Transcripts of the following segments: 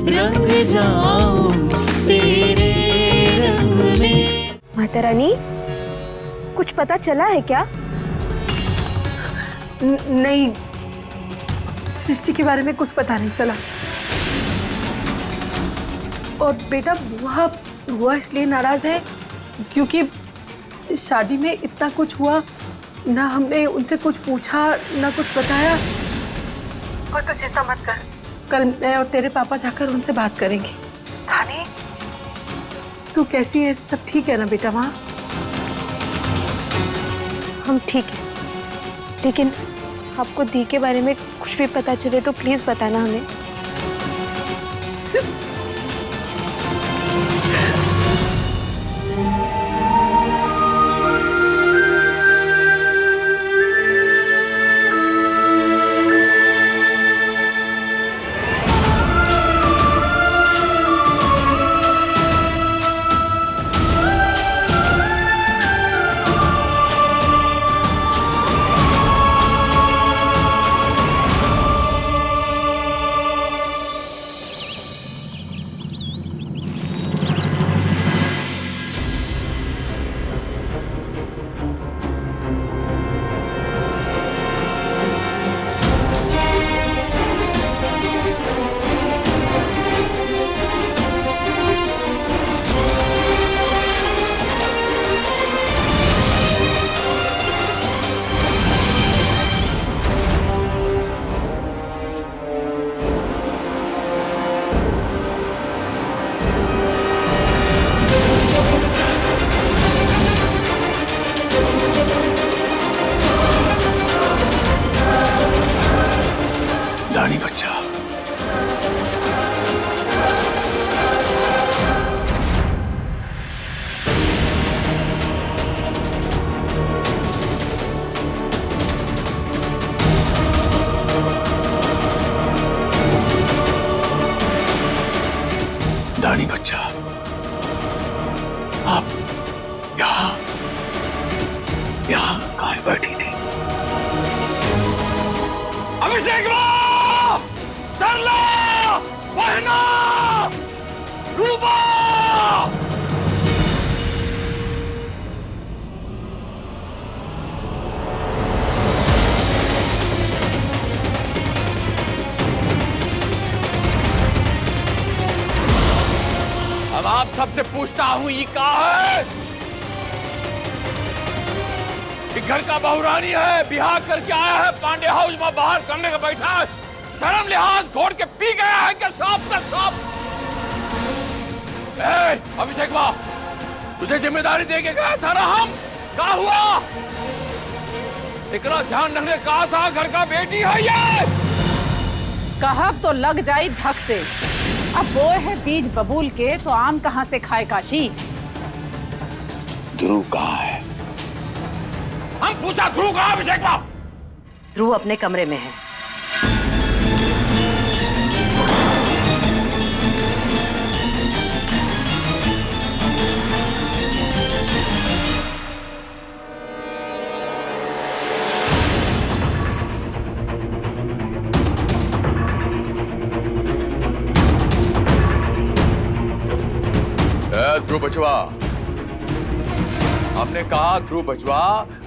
रंग जाऊं तेरे रंग में। माता रानी, कुछ पता चला है क्या? नहीं, सृष्टि के बारे में कुछ पता नहीं चला। और बेटा बुआ इसलिए नाराज है क्योंकि शादी में इतना कुछ हुआ, ना हमने उनसे कुछ पूछा ना कुछ बताया। और तो चिंता मत कर, कल मैं और तेरे पापा जाकर उनसे बात करेंगे। धानी, तू कैसी है? सब ठीक है ना बेटा वहाँ? हम ठीक है, लेकिन आपको दी के बारे में कुछ भी पता चले तो प्लीज बताना हमें। रानी बच्चा, रानी बच्चा, आप यहाँ काहे बैठी थी? अभिषेक सरला, बहना, रूपा! अब आप सबसे पूछता हूं, ये कहाँ है? ये घर का बहुरानी है, बिहार करके आया है, पांडे हाउस में बाहर करने का बैठा है, शर्म लिहाज घोड़ के पी गया है क्या? सांप का सांप! अभिषेक वाह, तुझे जिम्मेदारी दे के गया था ना हम, क्या हुआ? इतना ध्यान रखने कहा था, घर का बेटी है ये। कहा तो लग जाई धक से, अब वो है बीज बबूल के तो आम कहां से खाए काशी। ध्रुव कहाँ है? हम पूछा ध्रुव कहाँ? अभिषेक वाह, ध्रुव अपने कमरे में है। ध्रुव बचवा, हमने कहा ध्रुव बचवा,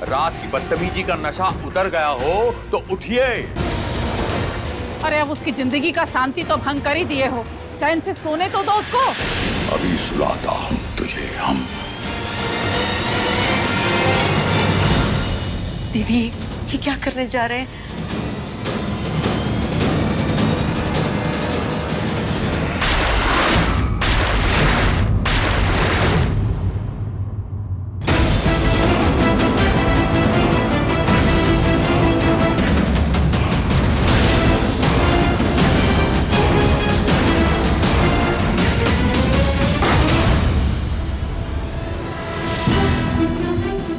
रात की बदतमीजी का नशा उतर गया हो तो उठिए। अरे अब उसकी जिंदगी का शांति तो भंग कर ही दिए हो, चैन से सोने तो दो उसको। अभी सुलाता हूं तुझे हम। दीदी, ये क्या करने जा रहे हैं?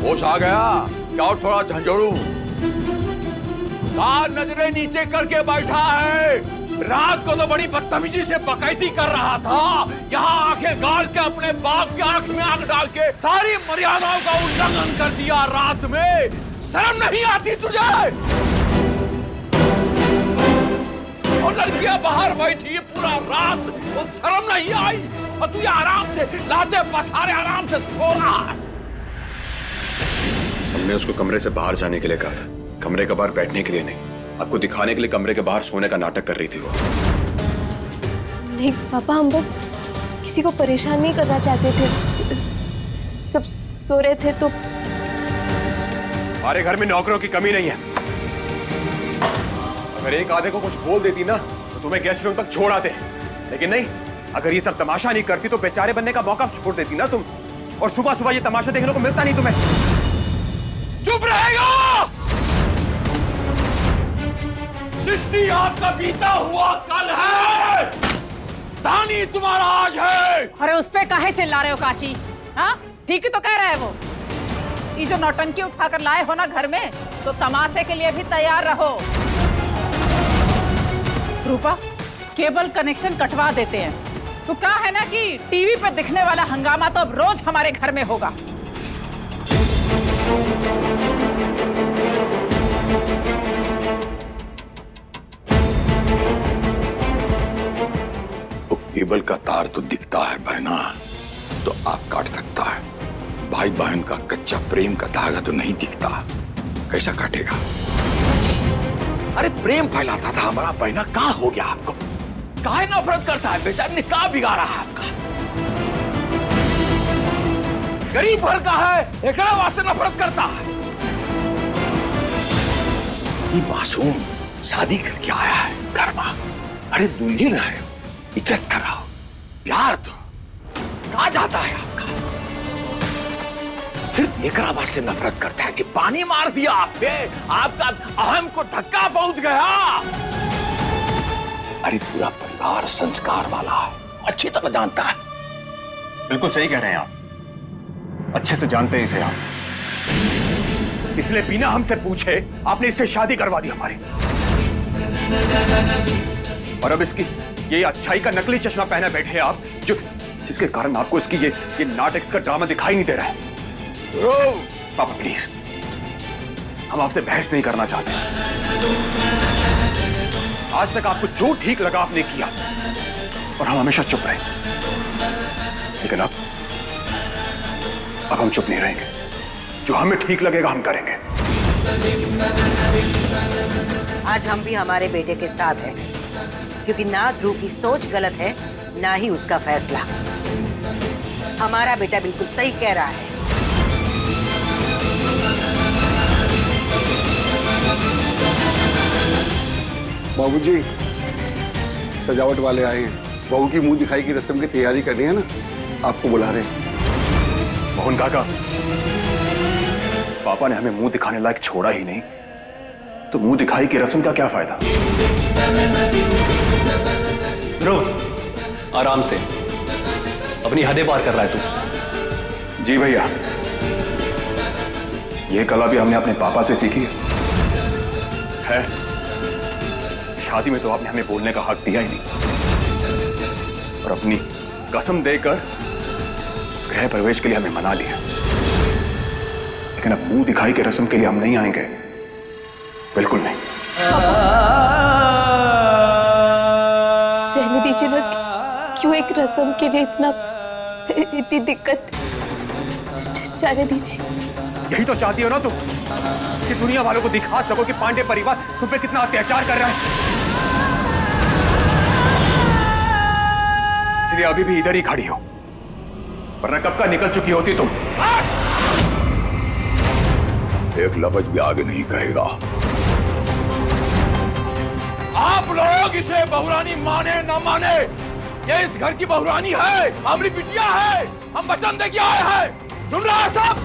होश आ गया क्या? और थोड़ा झंझोड़ू, नजरें नीचे करके बैठा है। रात को तो बड़ी बदतमीजी से बकैती कर रहा था, यहाँ आंखें गाड़ के अपने बाप के आंख में आंख डाल के सारी मर्यादाओं का उल्लंघन कर दिया रात में। शर्म नहीं आती तुझे? और लड़कियां बाहर बैठी है पूरा रात, वो शर्म नहीं आई? और तू ये आराम से लाते पसारे आराम से सो रहा है। हमने उसको कमरे से बाहर जाने के लिए कहा था, कमरे के बाहर बैठने के लिए नहीं। आपको दिखाने के लिए कमरे के बाहर सोने का नाटक कर रही थी वो। नहीं पापा, हम बस किसी को परेशान नहीं करना चाहते थे, सब सो रहे थे तो। हमारे घर में नौकरों की कमी नहीं है। अगर एक आधे को कुछ बोल देती ना तो तुम्हें गेस्ट रूम तक छोड़ आते, लेकिन नहीं। अगर ये सब तमाशा नहीं करती तो बेचारे बनने का मौका छोड़ देती ना तुम, और सुबह सुबह ये तमाशा देखने को मिलता नहीं तुम्हें। चुप रहेगा। सृष्टि आपका बीता हुआ कल है, दानी तुम्हारा आज है। अरे उस पे काहे चिल्ला रहे हो काशी? हाँ, ठीक ही तो कह रहा है वो। ये जो नौटंकी उठाकर लाए हो ना घर में, तो तमाशे के लिए भी तैयार रहो। रूपा, केबल कनेक्शन कटवा देते हैं। तो कहा है ना कि टीवी पे दिखने वाला हंगामा तो अब रोज हमारे घर में होगा। तो केबल का तार तो दिखता है बहना, तो आप काट सकता है। भाई बहन का कच्चा प्रेम का धागा तो नहीं दिखता, कैसा काटेगा? अरे प्रेम फैलाता था हमारा बहना, कहाँ हो गया आपको? काहे नफरत करता है? बेचारे ने क्या बिगाड़ा है आपका? गरीब घर का है, एकरा वास्ते नफरत करता है। ये मासूम शादी करके आया है घर में। अरे दुल्हन है, इज्जत कराओ, प्यार दो। कहाँ जाता है आपका? सिर्फ एकरा वास्ते नफरत करता है कि पानी मार दिया आप पे, आपका अहम को धक्का पहुंच गया। अरे पूरा परिवार संस्कार वाला है, अच्छी तरह जानता है। बिल्कुल सही कह रहे हैं आप, अच्छे से जानते हैं इसे आप। इसलिए बिना हमसे पूछे आपने इससे शादी करवा दी हमारी। और अब इसकी ये अच्छाई का नकली चश्मा पहने बैठे आप, जो जिसके कारण आपको इसकी ये नाटक का ड्रामा दिखाई नहीं दे रहा है। पापा प्लीज, हम आपसे बहस नहीं करना चाहते। आज तक आपको जो ठीक लगा आपने किया, और हम हमेशा चुप रहे। लेकिन अब हम चुप नहीं रहेंगे। जो हमें ठीक लगेगा हम करेंगे। आज हम भी हमारे बेटे के साथ हैं, क्योंकि ना ध्रुव की सोच गलत है, ना ही उसका फैसला। हमारा बेटा बिल्कुल सही कह रहा है। बाबूजी, सजावट वाले आए हैं। बहू की मुंह दिखाई की रस्म की तैयारी करनी है ना, आपको बुला रहे हैं। मोहन काका, पापा ने हमें मुंह दिखाने लायक छोड़ा ही नहीं, तो मुंह दिखाई की रस्म का क्या फायदा? ध्रुव, आराम से, अपनी हदें पार कर रहा है तू। जी भैया, ये कला भी हमने अपने पापा से सीखी है। शादी में तो आपने हमें बोलने का हक दिया ही नहीं, और अपनी कसम देकर गृह प्रवेश के लिए हमें मना लिया। लेकिन अब मुंह दिखाई के रस्म के लिए हम नहीं आएंगे, बिल्कुल नहीं। रहने दीजिए ना, क्यों एक रस्म के लिए इतनी दिक्कत? जाने दीजिए। यही तो चाहती हो ना तुम, कि दुनिया वालों को दिखा सको कि पांडे परिवार तुम पे कितना अत्याचार कर रहा है। इसलिए अभी भी इधर ही खड़ी हो, वरना कब का निकल चुकी होती तुम। एक लफ्ज भी आगे नहीं कहेगा। आप लोग इसे बहुरानी माने न माने, ये इस घर की बहुरानी है, हमारी बिटिया है, हम वचन दे के आए हैं। सुन रहा है सब?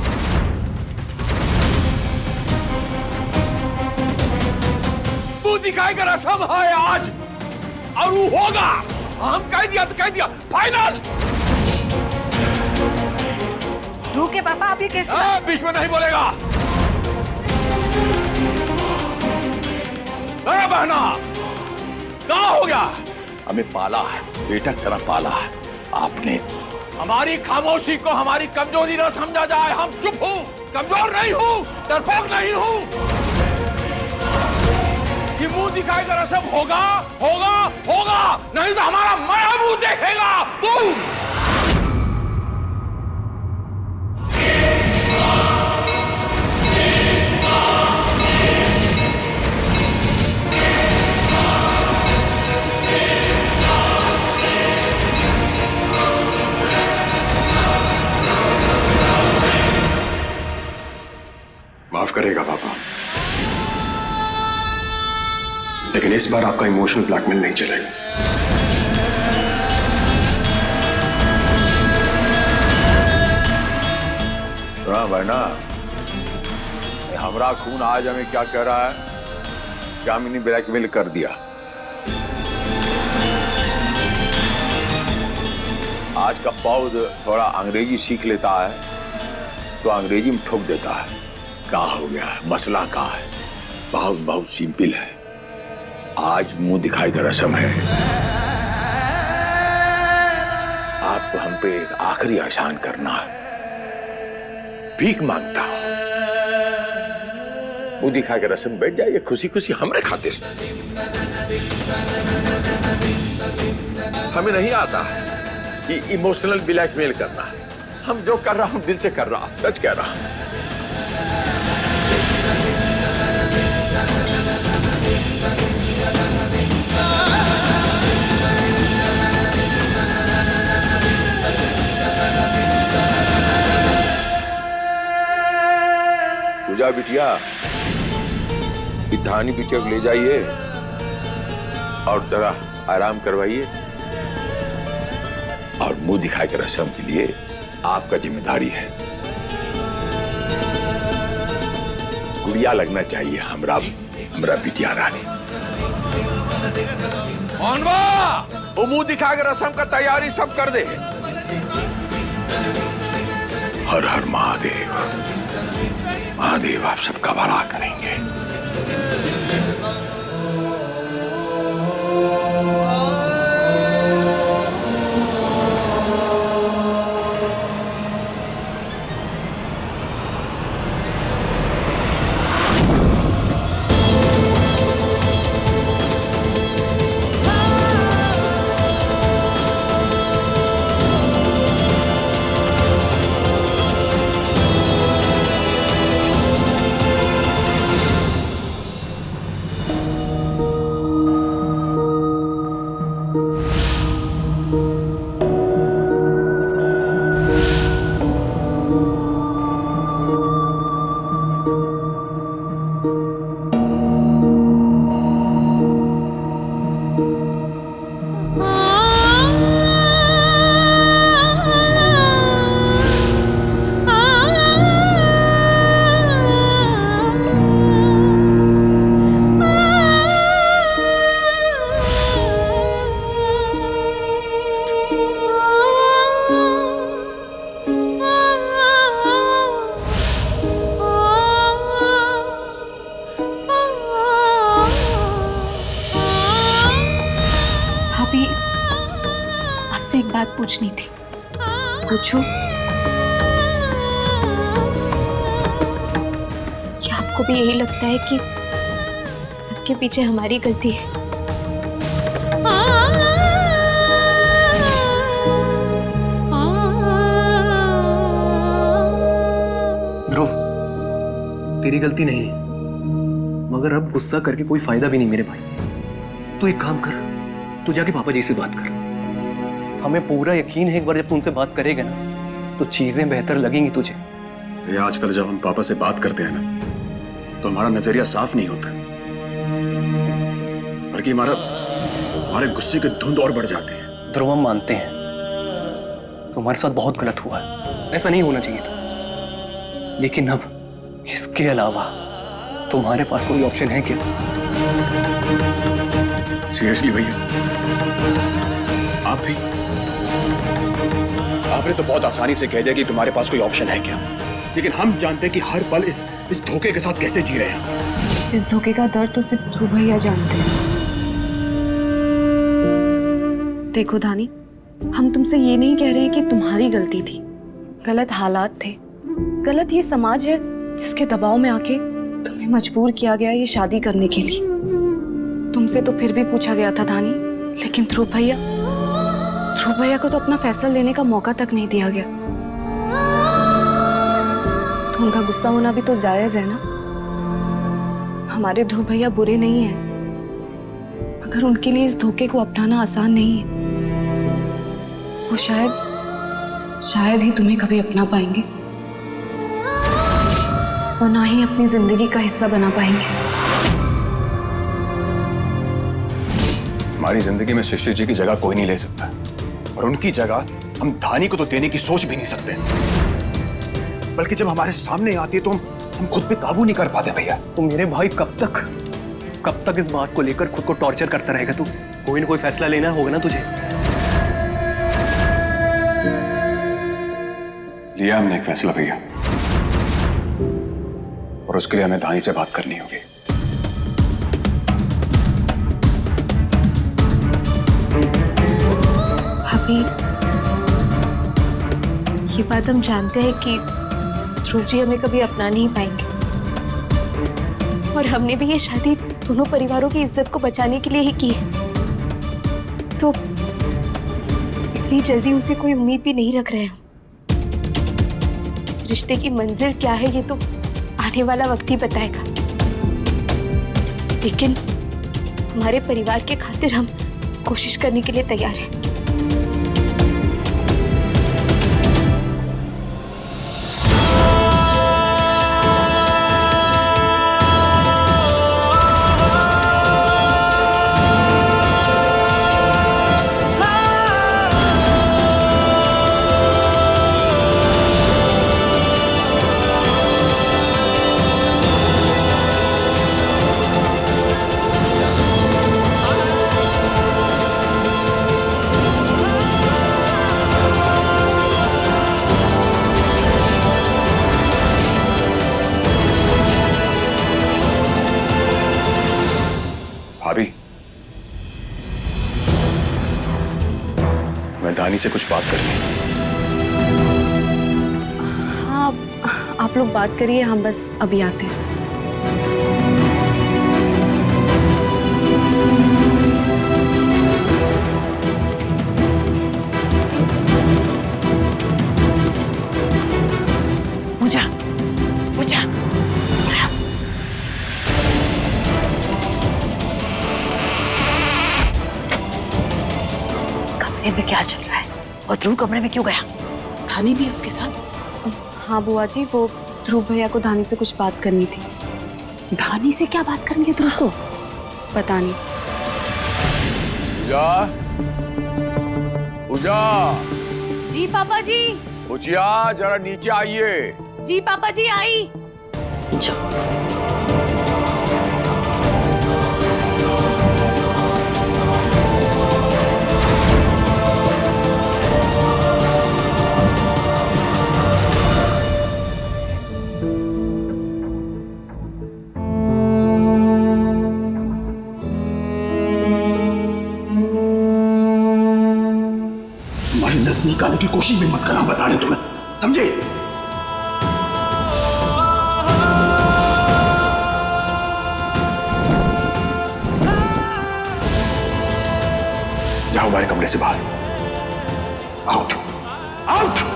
मुंह दिखाई का रस्म है आज, और वो होगा। हम कह दिया तो कह दिया, फाइनल। ध्रुव के पापा, आप ये कैसे? बीच में नहीं बोलेगा। बहना, क्या हो गया? हमें पाला है, बेटा की तरह पाला है आपने। हमारी खामोशी को हमारी कमजोरी न समझा जाए। हम चुप हूं, कमजोर नहीं हूं, डरपोक नहीं हूं। कि मुंह दिखाएगा रस्म होगा होगा होगा, नहीं तो हमारा मरा मुंह देखेगा तू। माफ करेगा पापा, लेकिन इस बार आपका इमोशनल ब्लैकमेल नहीं चलेगा। सुना बहना, हमारा खून आज हमें क्या कह रहा है कि हमने ब्लैकमेल कर दिया। आज का पौध थोड़ा अंग्रेजी सीख लेता है तो अंग्रेजी में ठोक देता है। क्या हो गया, मसला क्या है? बहुत बहुत सिंपल है। आज मुंह दिखाई का रस्म है। आपको हम पे एक आखिरी एहसान करना है। भीख मांगता हूं, मुंह दिखाई का रस्म बैठ जाइए खुशी खुशी हमारे खातिर। हमें नहीं आता कि इमोशनल ब्लैकमेल करना। हम जो कर रहा हूं दिल से कर रहा, सच कह रहा। पूजा बिटिया, धानी बिटिया को ले जाइए और जरा आराम करवाइए। और मुंह दिखाई के रस्म के लिए आपका जिम्मेदारी है। गुड़िया लगना चाहिए हमरा बिटिया रानी। वो मुंह दिखा के रस्म का तैयारी सब कर दे। हर हर महादेव, महादेव आप सबका भला करेंगे। आपसे एक बात पूछनी थी। पूछो। क्या आपको भी यही लगता है कि सबके पीछे हमारी गलती है? ध्रुव, तेरी गलती नहीं है, मगर अब गुस्सा करके कोई फायदा भी नहीं मेरे भाई। तू एक काम कर, तू जाके पापा जी से बात कर। हमें पूरा यकीन है एक बार जब तू उनसे बात करेगा ना तो चीजें बेहतर लगेंगी तुझे। ये आजकल जब हम पापा से बात करते हैं ना तो हमारा नजरिया साफ नहीं होता, बल्कि हमारे गुस्से के धुंध और बढ़ जाते हैं। ध्रुव, हम मानते हैं तुम्हारे साथ बहुत गलत हुआ है, ऐसा नहीं होना चाहिए था, लेकिन अब इसके अलावा तुम्हारे पास कोई ऑप्शन है क्या? सीरियसली भैया, आप भी? आपने तो बहुत आसानी से कह दिया कि तुम्हारे पास कोई ऑप्शन है क्या, लेकिन हम जानते हैं कि हर पल इस धोखे के साथ कैसे जी रहे हैं। इस धोखे का दर्द तो सिर्फ ध्रुव भैया जानते हैं। देखो धानी, हम तुमसे ये नहीं कह रहे कि तुम्हारी गलती थी, गलत हालात थे, गलत ये समाज है जिसके दबाव में आके तुम्हें मजबूर किया गया ये शादी करने के लिए। तुमसे तो फिर भी पूछा गया था धानी, लेकिन ध्रुव भैया को तो अपना फैसला लेने का मौका तक नहीं दिया गया। तो उनका गुस्सा होना भी तो जायज है ना। हमारे ध्रुव भैया बुरे नहीं हैं, मगर उनके लिए इस धोखे को अपनाना आसान नहीं है। वो शायद ही तुम्हें कभी अपना पाएंगे और ना ही अपनी जिंदगी का हिस्सा बना पाएंगे। हमारी जिंदगी में शिशिर जी की जगह कोई नहीं ले सकता, और उनकी जगह हम धानी को तो देने की सोच भी नहीं सकते। बल्कि जब हमारे सामने आती है तो हम खुद पे काबू नहीं कर पाते। भैया तो मेरे भाई कब तक इस बात को लेकर खुद को टॉर्चर करता रहेगा? तू कोई ना कोई फैसला लेना होगा ना तुझे। लिया हमने एक फैसला भैया, और उसके लिए हमें धानी से बात करनी होगी। भाभी, ये बात हम जानते हैं कि ध्रुव जी हमें कभी अपना नहीं पाएंगे, और हमने भी ये शादी दोनों परिवारों की इज्जत को बचाने के लिए ही की है। तो इतनी जल्दी उनसे कोई उम्मीद भी नहीं रख रहे हैं। इस रिश्ते की मंजिल क्या है ये तो आने वाला वक्त ही बताएगा, लेकिन हमारे परिवार के खातिर हम कोशिश करने के लिए तैयार हैं। भाभी, मैं धानी से कुछ बात करनी है। हाँ, आप लोग बात करिए, हम बस अभी आते हैं। पूजा कमरे में क्या चल रहा है? और ध्रुव कमरे में क्यों गया? धानी भी उसके साथ? हाँ बुआ जी, वो ध्रुव भैया को धानी से कुछ बात करनी थी। धानी से क्या बात करनी है ध्रुव को? पता नहीं। पूजा, जी पापा जी। पूजिया जरा नीचे आइए। जी पापा जी, आई। हमारे नजदीक आने की कोशिश भी मत करना, बता रहे तुम्हें, समझे? जाओ हमारे कमरे से बाहर। Out, out.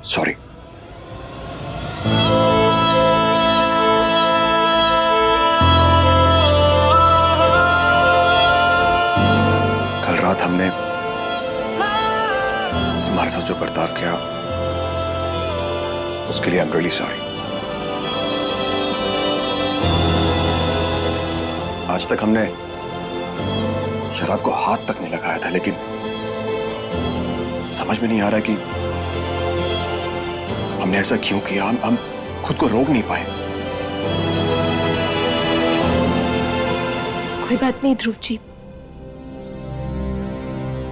सॉरी। कल रात हमने तुम्हारे साथ जो बर्ताव किया उसके लिए आई एम रियली सॉरी। आज तक हमने शराब को हाथ तक नहीं लगाया था, लेकिन समझ में नहीं आ रहा कि हमने ऐसा क्यों किया। हम खुद को रोक नहीं पाए। कोई बात नहीं ध्रुव जी,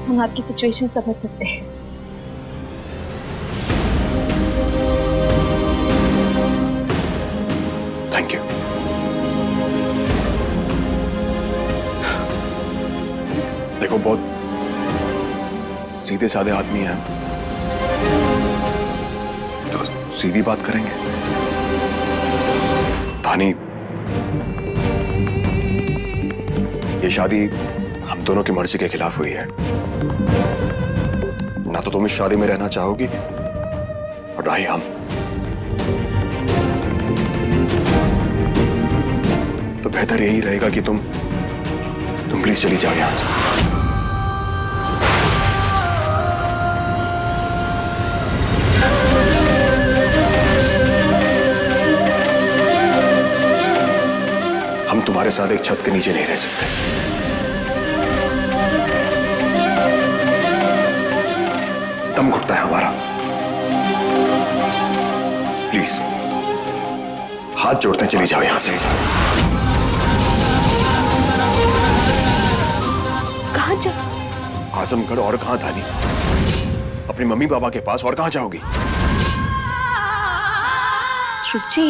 हम आपकी सिचुएशन समझ सकते हैं। Thank you. देखो, बहुत सीधे साधे आदमी हैं, सीधी बात करेंगे। तानी, ये शादी हम दोनों की मर्जी के खिलाफ हुई है। ना तो तुम इस शादी में रहना चाहोगी और ना ही हम। तो बेहतर यही रहेगा कि तुम प्लीज चली जाओ यहां से। हम तुम्हारे साथ एक छत के नीचे नहीं रह सकते। दम घुटता है हमारा। प्लीज हाथ जोड़ते चली जाओ यहां से। कहां जा? आजमगढ़ और कहां धानी? अपनी मम्मी पापा के पास, और कहां जाओगी? ध्रुव जी,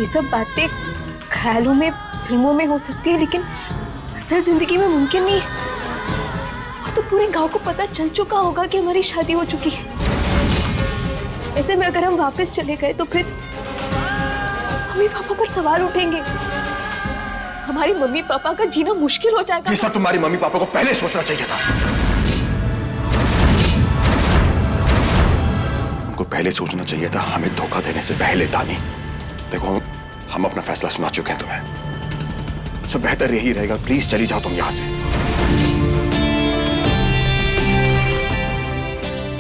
ये सब बातें ख्यालों में, फिल्मों में हो सकती है, लेकिन असल जिंदगी में मुमकिन नहीं है। और तो पूरे गांव को पता चल चुका होगा कि हमारी शादी हो चुकी है। ऐसे में अगर हम वापस चले गए तो फिर मम्मी पापा पर सवाल उठेंगे। हमारी मम्मी पापा का जीना मुश्किल हो जाएगा। ये सब तुम्हारी मम्मी पापा को पहले सोचना चाहिए था। उनको पहले सोचना चाहिए था, हमें धोखा देने से पहले। तानी, देखो हम अपना फैसला सुना चुके हैं तुम्हें। सो बेहतर यही रहेगा, प्लीज चली जाओ तुम यहां से,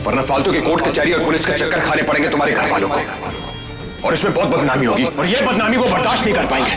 वरना फालतू के कोर्ट कचहरी और पुलिस के चक्कर खाने पड़ेंगे तुम्हारे घर वालों को, और इसमें बहुत बदनामी होगी, और ये बदनामी वो बर्दाश्त नहीं कर पाएंगे।